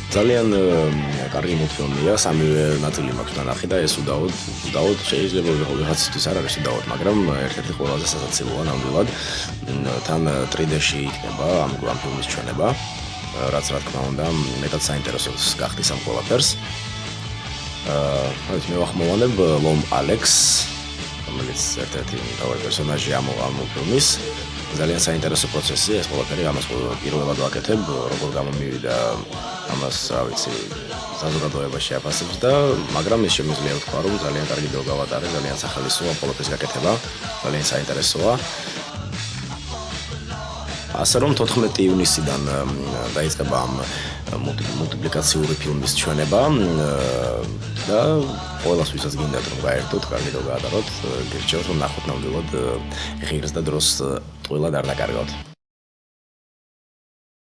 ძალიან კარგი მულტფილმია, სამივე ნაწილი მაქვს ნანახი და ეს უდაოდ შეიძლება ვიღაცისთვის არ არის უდაოდ, მაგრამ ერთ-ერთი ყველაზე სასაცილოა ნამდვილად. თან 3D-ში იქნება ამ ფილმის ჩვენება, რაც რა თქმა უნდა მეტად საინტერესოს გახდის ამ ყველაფერს. მე ვახმოვანებ ლომ ალექს, რომელიც ერთ-ერთი მთავარი პერსონაჟი ამ ფილმის. ძალიან საინტერესო პროცესია ეს ყველაფერი, ამას პირველად ვაკეთებ, როგორ გამომივიდა ამას, რა ვიცი, საზოგადოებაში აფასებს და მაგრამ ის შემიძლია ვთქვა, რომ ძალიან კარგი დრო გავატარე, ძალიან სახალისოა ყველაფრის გაკეთება, ძალიან საინტერესოა. ასე რომ 14 ივნისიდან დაიწყება ამ მულტიპლიკაციური ფილმის ჩვენება და ყველას ვისაც გინდათ რომ გაერთოთ, კარგი დრო გაატაროთ, გირჩევთ რომ ნახოთ ნამდვილად ღირს და დროს ტყუილად არ დაკარგავთ.